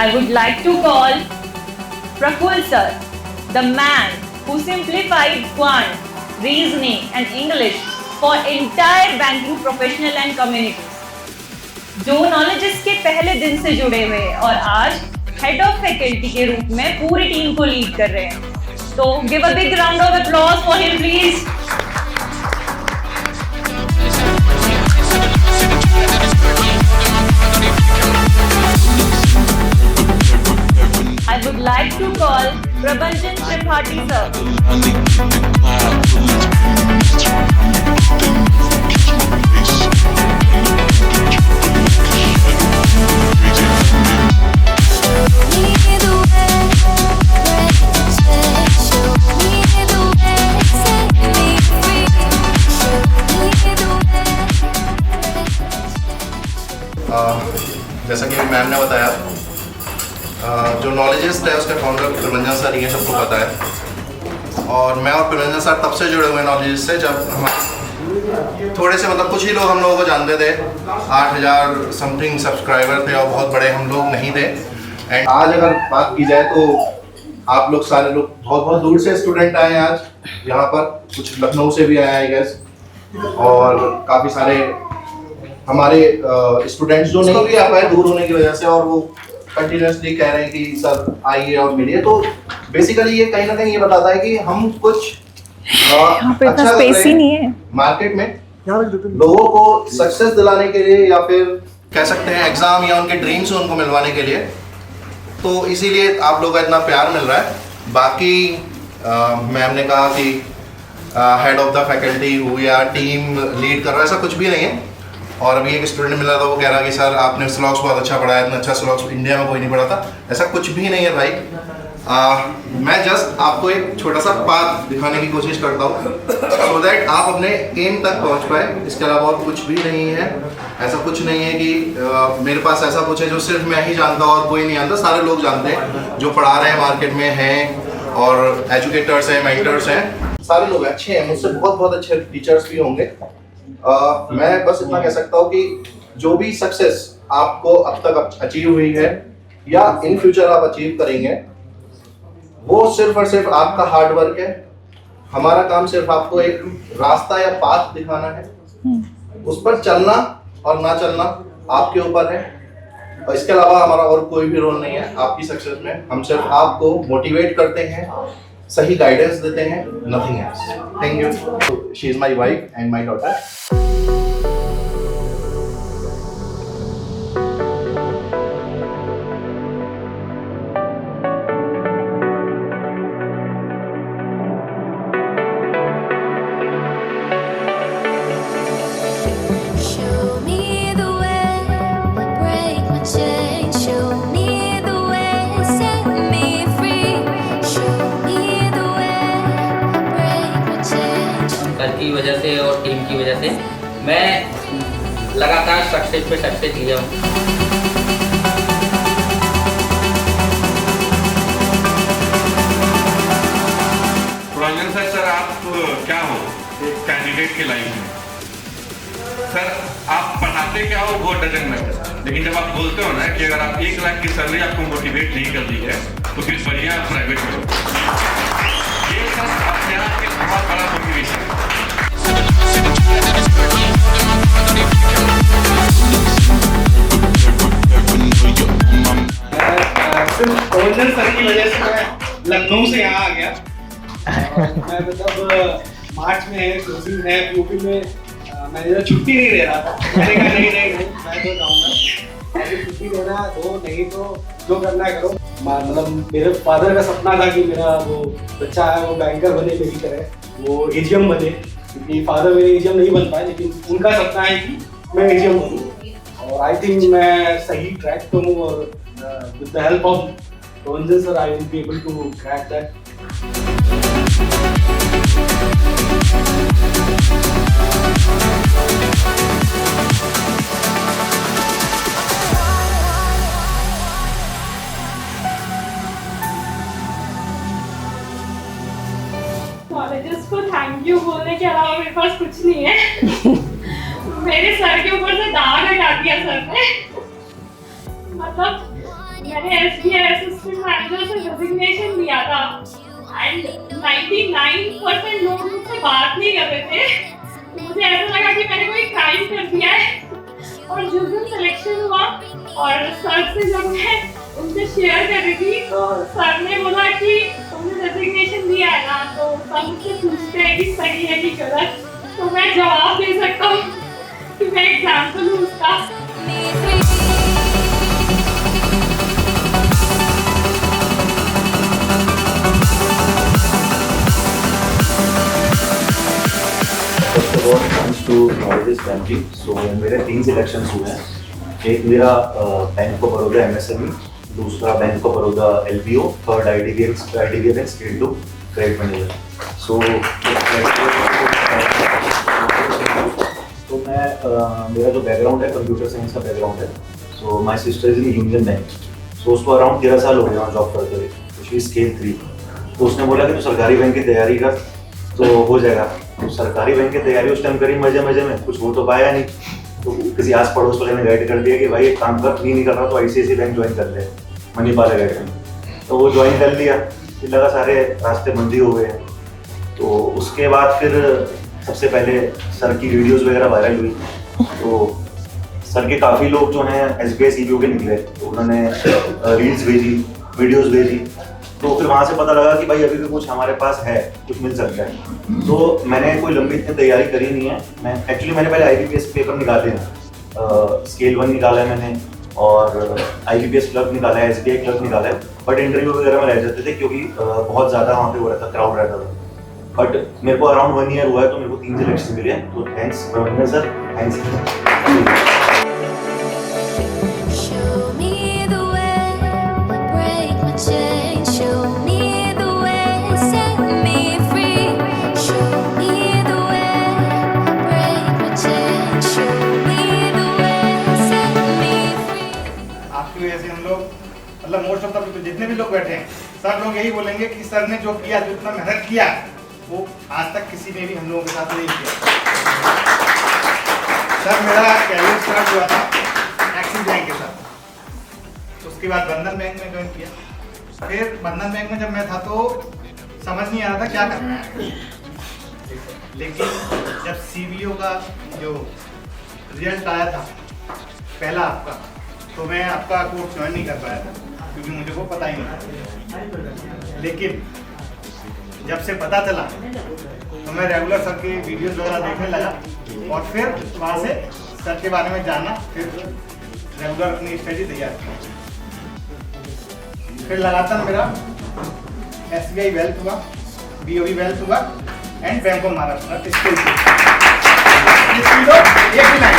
I would like to call Praful sir, the man who simplified quant, reasoning and English for entire banking professional and community. जो knowledges के पहले दिन से जुड़े हुए और आज हेड ऑफ फैकल्टी के रूप में पूरी टीम को लीड कर रहे हैं. तो give a big round of applause for him please. I would like to call Prabhanjan Tripathi sir. जैसा कि मैम ने बताया, जो नॉलेजेस है उसके फाउंडर प्रबंजन सर ये सबको पता है. और मैं और प्रबंजन सर तब से जुड़े हुए नॉलेजेस से जब हम थोड़े से कुछ ही लोग हम लोगों को जानते थे. 8,000 समथिंग सब्सक्राइबर थे और बहुत बड़े हम लोग नहीं थे. एंड आज अगर बात की जाए तो आप लोग सारे लोग बहुत बहुत दूर से स्टूडेंट आए हैं आज यहाँ पर. कुछ लखनऊ से भी आए हैं आई गेस, और काफ़ी सारे हमारे स्टूडेंट्स जो नहीं भी आ पाए दूर होने की वजह से, और वो कंटिन्यूसली कह रहे हैं कि सर आइए और मिलिए. तो बेसिकली ये कहीं ना कहीं ये बताता है कि हम कुछ अच्छा स्पेस ही नहीं है मार्केट में लोगों को सक्सेस दिलाने के लिए, या फिर कह सकते हैं एग्जाम या उनके ड्रीम्स उनको मिलवाने के लिए. तो इसीलिए आप लोगों का इतना प्यार मिल रहा है. बाकी मैम ने कहा कि हेड ऑफ द फैकल्टी हूँ या टीम लीड कर रहा है, ऐसा कुछ भी नहीं है. और अभी एक स्टूडेंट मिला था, वो कह रहा कि सर आपने स्लॉग्स बहुत अच्छा पढ़ाया, इतना अच्छा स्लॉग्स इंडिया में कोई नहीं पढ़ा था. ऐसा कुछ भी नहीं है भाई. मैं जस्ट आपको एक छोटा सा पाथ दिखाने की कोशिश करता हूँ सो दैट आप अपने एम तक पहुँच पाए. इसके अलावा और कुछ भी नहीं है. ऐसा कुछ नहीं है कि मेरे पास ऐसा कुछ है जो सिर्फ मैं ही जानता हूँ और कोई नहीं जानता. सारे लोग जानते हैं जो पढ़ा रहे हैं मार्केट में हैं, और एजुकेटर्स हैं, मेंटर्स हैं, सारे लोग अच्छे हैं. मुझसे बहुत बहुत अच्छे टीचर्स भी होंगे. मैं बस इतना कह सकता हूँ कि जो भी सक्सेस आपको अब तक अचीव हुई है या इन फ्यूचर आप अचीव करेंगे, वो सिर्फ और सिर्फ आपका हार्ड वर्क है. हमारा काम सिर्फ आपको एक रास्ता या पाथ दिखाना है. उस पर चलना और ना चलना आपके ऊपर है. और इसके अलावा हमारा और कोई भी रोल नहीं है आपकी सक्सेस में. हम सिर्फ आपको मोटिवेट करते हैं, सही गाइडेंस देते हैं, nothing else. Thank you. She is my wife and my daughter. की वजह से और टीम की वजह से मैं लगातार सक्सेस पे सक्सेस लिया हूँ. प्रबंजन सर, आप क्या हो एक कैंडिडेट की लाइफ में? सर आप पढ़ाते क्या हो वो डजंट मैटर, लेकिन जब आप बोलते हो ना कि अगर आप 1 लाख की सैलरी आपको मोटिवेट नहीं कर रही है तो फिर बढ़िया प्राइवेट में ये सर अपने आप एक बहुत बड़ा मोटिवेशन है. सिर्फ प्रबंजन सर की वजह से मैं लखनऊ से यहाँ आ गया. मैं मार्च में क्लोजिंग है यूपी में. मैनेजर छुट्टी नहीं दे रहा था. मैंने कहा नहीं मैं तो जाऊँगा. अभी छुट्टी देना तो नहीं तो जो करना है करो. मेरे फादर का सपना था कि मेरा वो बच्चा है वो बैंकर बने मेरी तरह, वो एजीएम बने. क्योंकि फादर मेरे एजीएम नहीं बन पाए, लेकिन उनका सपना है कि मैं एजीएम बनूँ. और आई थिंक मैं सही ट्रैक पे हूँ, और with the help of Prabanjan sir I will be able to crack that. Colleges को थैंक यू बोलने के अलावा मेरे पास कुछ नहीं है. मेरे सर के ऊपर से दाग हटा दिया सर ने. मतलब मैंने मैनेजर से रेजिग्नेशन दिया था एंड 99% लोग मुझसे बात नहीं कर रहे थे। मुझे ऐसा लगा कि मैंने कोई क्राइम कर दिया है। और जिस दिन सिलेक्शन हुआ और सर से जब मैं उनसे शेयर कर रही थी तो सर ने बोला कि तुमने रेजिग्नेशन दिया है ना, तो सब मुझसे पूछते हैं कि सही है कि गलत, तो मैं जवाब दे सकता हूँ कि मैं एग्जाम्पल हूँ उसका। First of all comes to knowledge banking. So मेरे 3 सिलेक्शंस हुए हैं। एक मेरा बैंक ऑफ बड़ौदा MSME, दूसरा Bank of Baroda LBO, third IDBI scale 2 credit manager. So मैं मेरा जो बैकग्राउंड है कंप्यूटर साइंस का बैकग्राउंड है। So my sister is in Union Bank. So उसको अराउंड 13 साल हो गए वहाँ जॉब करते हुए, उसकी स्केल 3। तो उसने बोला कि तू सरकारी बैंक की तैयारी कर तो हो जाएगा। तो सरकारी बैंक की तैयारी उस टाइम करी मजे में, कुछ हो तो पाया नहीं। तो किसी आस पड़ोस वाले ने गाइड कर दिया कि भाई एक काम कर, नहीं कर रहा तो ICICI बैंक ज्वाइन कर ले, मणिपाल अकेडमी। तो वो ज्वाइन कर लिया, फिर लगा सारे रास्ते बंद ही हो गए। तो उसके बाद फिर सबसे पहले सर की वीडियोस वगैरह वायरल हुई। तो सर के काफ़ी लोग जो हैं SBI CBO के निकले, तो उन्होंने रील्स भेजी, वीडियोस भेजी। तो फिर वहाँ से पता लगा कि भाई अभी भी कुछ हमारे पास है, कुछ मिल सकता है। तो मैंने कोई लंबी इतनी तैयारी करी नहीं है। मैंने पहले IBPS पेपर निकाले हैं, स्केल 1 निकाला है मैंने, और IBPS क्लर्क निकाला है, SBI क्लर्क निकाला है। बट इंटरव्यू वगैरह में रह जाते थे क्योंकि बहुत ज़्यादा वहाँ पे वो रहता, क्राउड रहता था। बट मेरे को अराउंड 1 ईयर हुआ है, तो मेरे को 3 सिलेक्शन मिले हैं। तो thanks Praveen sir, thanks. Show me the way, break my chain. Show me the way, set me free. Show me the way, break my chain. Show me the way, set me free. आपकी वजह से हम लोग, मतलब most of the जितने भी लोग बैठे हैं, सब लोग यही बोलेंगे कि सर ने जो किया, जो इतना मेहनत किया, वो आज तक किसी ने भी हम लोगों के साथ नहीं किया। सर मेरा कैरियर स्टार्ट हुआ था एक्सिस बैंक के साथ, उसके बाद बंधन बैंक में ज्वाइन किया। फिर बंधन बैंक में जब मैं था तो समझ नहीं आ रहा था क्या करना है, लेकिन जब CBO का जो रिजल्ट आया था पहला आपका, तो मैं आपका कोर्स ज्वाइन नहीं कर पाया था क्योंकि मुझे वो पता ही नहीं था। लेकिन जब से पता चला तो मैं रेगुलर सर के वीडियोस वगैरह देखने लगा और फिर वहाँ से सर के बारे में जाना, फिर रेगुलर अपनी स्टडी तैयार की। फिर लगातार मेरा SBI वेल्थ हुआ, BOB वेल्थ हुआ and Bank of Maharashtra skill एक ही line.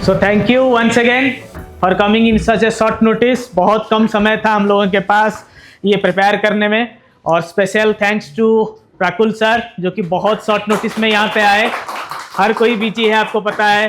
So thank you once again for coming in such a short notice. बहुत कम समय था हम लोगों के पास ये प्रिपेयर करने में, और स्पेशल थैंक्स टू प्राकुल सर जो कि बहुत शॉर्ट नोटिस में यहाँ पे आए। हर कोई बिजी है, आपको पता है।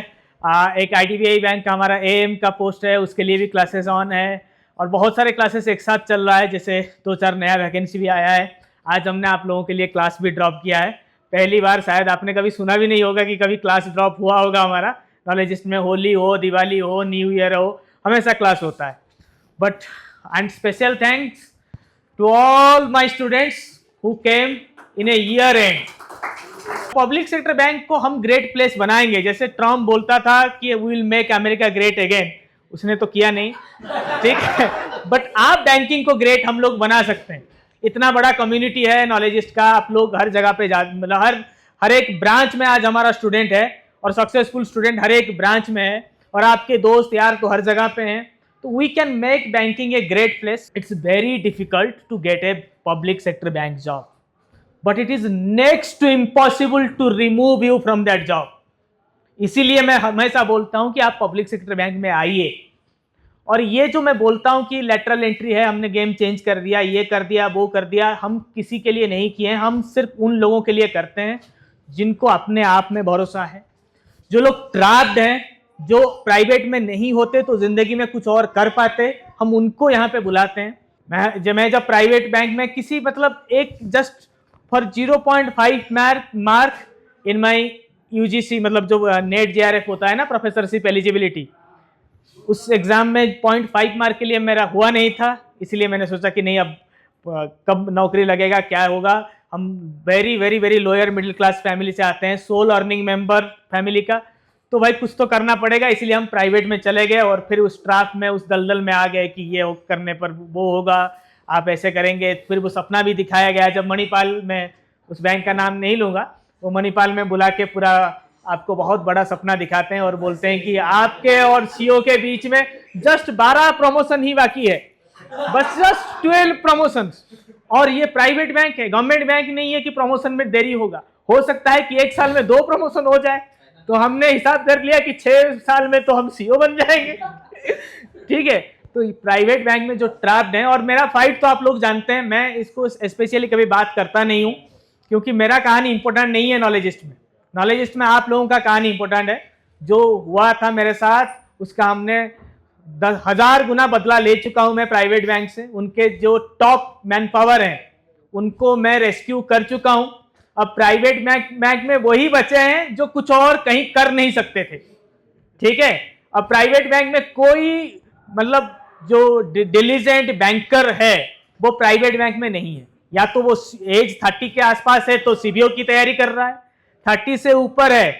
एक IDBI बैंक का हमारा AM का पोस्ट है, उसके लिए भी क्लासेस ऑन है, और बहुत सारे क्लासेस एक साथ चल रहा है, जैसे 2-4 नया वैकेंसी भी आया है। आज हमने आप लोगों के लिए क्लास भी ड्रॉप किया है। पहली बार, शायद आपने कभी सुना भी नहीं होगा कि कभी क्लास ड्रॉप हुआ होगा हमारा। नॉलेजिस्ट में होली हो, दिवाली हो, न्यू ईयर हो, हमेशा क्लास होता है। But and special thanks to all my students who came in a year end. Public sector bank को हम ग्रेट प्लेस बनाएंगे, जैसे ट्रम्प बोलता था कि we will make America great again, उसने तो किया नहीं, ठीक है। बट आप बैंकिंग को ग्रेट हम लोग बना सकते हैं। इतना बड़ा कम्युनिटी है नॉलेजिस्ट का, आप लोग हर जगह पे मतलब हर एक ब्रांच में आज हमारा स्टूडेंट है, और सक्सेसफुल स्टूडेंट हर एक ब्रांच में है, और आपके दोस्त यार तो हर जगह पे हैं। तो we can make banking a great place. It's very difficult to get a public sector bank job, but it is next to impossible to remove you from that job. इसीलिए मैं हमेशा बोलता हूं कि आप पब्लिक सेक्टर बैंक में आइए। और ये जो मैं बोलता हूँ कि लेटरल एंट्री है, हमने गेम चेंज कर दिया, ये कर दिया, वो कर दिया, हम किसी के लिए नहीं किए हैं, हम सिर्फ उन लोगों के लिए करते हैं जिनको अपने आप में भरोसा है, जो लोग ट्रैप्ड हैं, जो प्राइवेट में नहीं होते तो जिंदगी में कुछ और कर पाते, हम उनको यहाँ पे बुलाते हैं। मैं जब प्राइवेट बैंक में किसी मतलब एक just for 0.5 mark in my UGC, मतलब जो नेट JRF होता है ना, प्रोफेसरशिप एलिजिबिलिटी, उस एग्जाम में 0.5 मार्क के लिए मेरा हुआ नहीं था, इसलिए मैंने सोचा कि नहीं, अब कब नौकरी लगेगा, क्या होगा। हम very very very lower middle class family से आते हैं, सोल अर्निंग मेंबर फैमिली का, तो भाई कुछ तो करना पड़ेगा, इसलिए हम प्राइवेट में चले गए और फिर उस ट्रैप में, उस दलदल में आ गए कि ये करने पर वो होगा, आप ऐसे करेंगे। फिर वो सपना भी दिखाया गया, जब मणिपाल में, उस बैंक का नाम नहीं लूँगा, वो मणिपाल में बुला के पूरा आपको बहुत बड़ा सपना दिखाते हैं और बोलते हैं कि आपके और CEO के बीच में जस्ट 12 प्रमोशन ही बाकी है, बस जस्ट 12 प्रमोशंस। और ये प्राइवेट बैंक है, गवर्नमेंट बैंक नहीं है कि प्रमोशन में देरी होगा, हो सकता है कि 1 साल में 2 प्रमोशन हो जाए। तो हमने हिसाब कर लिया कि 6 साल में तो हम CEO बन जाएंगे। ठीक है, तो प्राइवेट बैंक में जो ट्रैप्ड हैं, और मेरा फाइट तो आप लोग जानते हैं, मैं इसको स्पेशली कभी बात करता नहीं हूँ, क्योंकि मेरा कहानी इंपॉर्टेंट नहीं है नॉलेजिस्ट में। नॉलेजिस्ट में आप लोगों का कहानी इंपॉर्टेंट है। जो हुआ था मेरे साथ, उसका हमने 10,000 गुना बदला ले चुका हूं मैं प्राइवेट बैंक से। उनके जो टॉप मैन पावर हैं उनको मैं रेस्क्यू कर चुका हूं। अब प्राइवेट बैंक में वही बचे हैं जो कुछ और कहीं कर नहीं सकते थे। ठीक है, अब प्राइवेट बैंक में कोई मतलब जो डिलीजेंट बैंकर है वो प्राइवेट बैंक में नहीं है। या तो वो एज 30 के आसपास है तो CBO की तैयारी कर रहा है, 30 से ऊपर है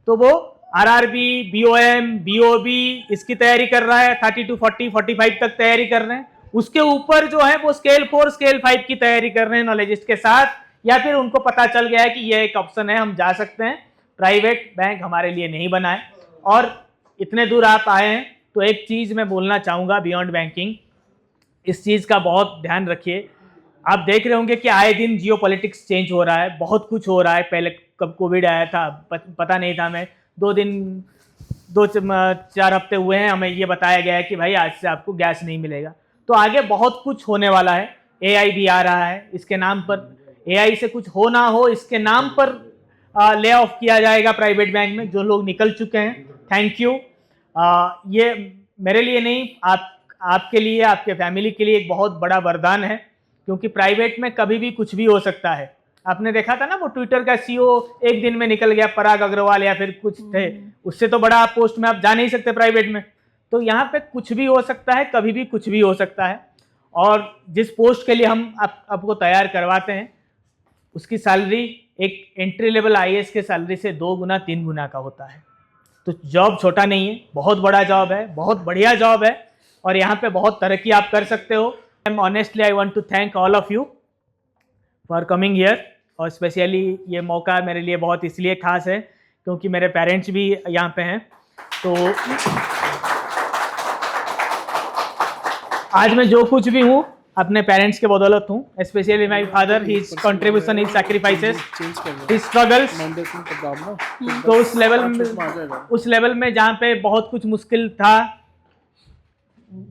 तो वो RRB, BOM, BOB इसकी तैयारी कर रहा है, 30 to 40, 45 तक तैयारी कर रहे हैं। उसके ऊपर जो है वो स्केल 4, स्केल 5 की तैयारी कर रहे हैं नॉलेजिस्ट के साथ, या फिर उनको पता चल गया है कि ये एक ऑप्शन है, हम जा सकते हैं, प्राइवेट बैंक हमारे लिए नहीं बना है। और इतने दूर आप आए हैं तो एक चीज़ मैं बोलना चाहूँगा बियॉन्ड बैंकिंग, इस चीज़ का बहुत ध्यान रखिए। आप देख रहे होंगे कि आए दिन जियो पॉलिटिक्स चेंज हो रहा है, बहुत कुछ हो रहा है। पहले कब कोविड आया था पता नहीं था, मैं 2-4 हफ्ते हुए हैं, हमें ये बताया गया है कि भाई आज से आपको गैस नहीं मिलेगा। तो आगे बहुत कुछ होने वाला है, AI भी आ रहा है, इसके नाम पर AI से कुछ हो ना हो इसके नाम पर ले ऑफ किया जाएगा प्राइवेट बैंक में, जो लोग निकल चुके हैं। Thank you. ये मेरे लिए नहीं, आपके लिए, आपके फैमिली के लिए एक बहुत बड़ा वरदान है, क्योंकि प्राइवेट में कभी भी कुछ भी हो सकता है। आपने देखा था ना, वो ट्विटर का CEO एक दिन में निकल गया, पराग अग्रवाल या फिर कुछ थे, उससे तो बड़ा पोस्ट में आप जा नहीं सकते प्राइवेट में। तो यहाँ पे कुछ भी हो सकता है, कभी भी कुछ भी हो सकता है। और जिस पोस्ट के लिए हम आपको तैयार करवाते हैं उसकी सैलरी एक एंट्री लेवल IAS के सैलरी से 2 गुना 3 गुना का होता है। तो जॉब छोटा नहीं है, बहुत बड़ा जॉब है, बहुत बढ़िया जॉब है, और यहाँ पे बहुत तरक्की आप कर सकते हो। Honestly I want to thank all of you for coming here, और स्पेशली ये मौका मेरे लिए बहुत इसलिए खास है क्योंकि मेरे पेरेंट्स भी यहाँ पे हैं। तो आज मैं जो कुछ भी हूँ अपने पेरेंट्स के बदौलत हूँ, specially my father, his contribution, his sacrifices, his struggles. तो उस लेवल में जहाँ पे बहुत कुछ मुश्किल था,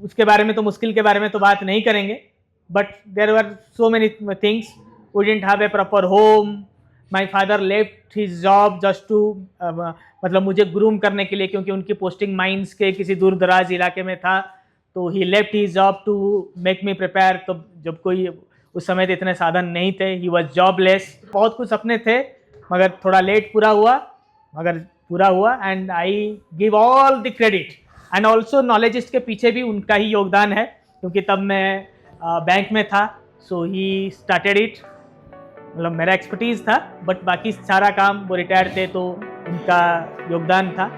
उसके बारे में तो मुश्किल के बारे में तो बात नहीं करेंगे, but there were so many things. We didn't have a proper home, my father left his job just to मतलब मुझे ग्रूम करने के लिए, क्योंकि उनकी पोस्टिंग माइंस के किसी दूर दराज इलाके में था, तो he left his job to make me prepare. तो जब कोई उस समय तो इतने साधन नहीं थे, ही वॉज जॉबलेस। बहुत कुछ सपने थे मगर थोड़ा लेट पूरा हुआ, मगर पूरा हुआ, and I give all the credit. And also Knowledgist के पीछे भी उनका ही योगदान है, क्योंकि तब मैं बैंक में था, सो ही स्टार्टेड इट, मतलब मेरा एक्सपर्टीज़ था, बट बाकी सारा काम वो रिटायर थे तो उनका योगदान था।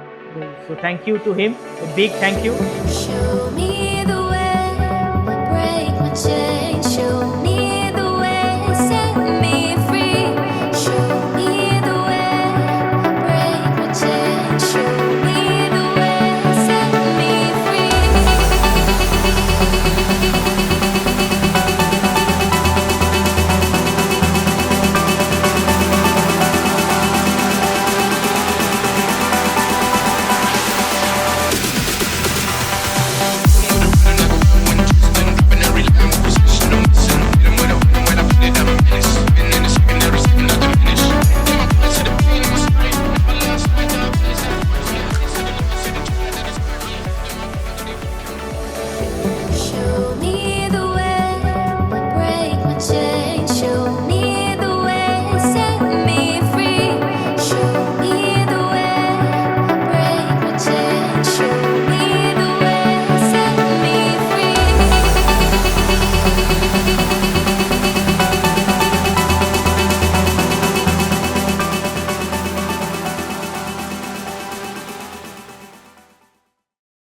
So thank you to him, big thank you. Show me the way, break my chain, show me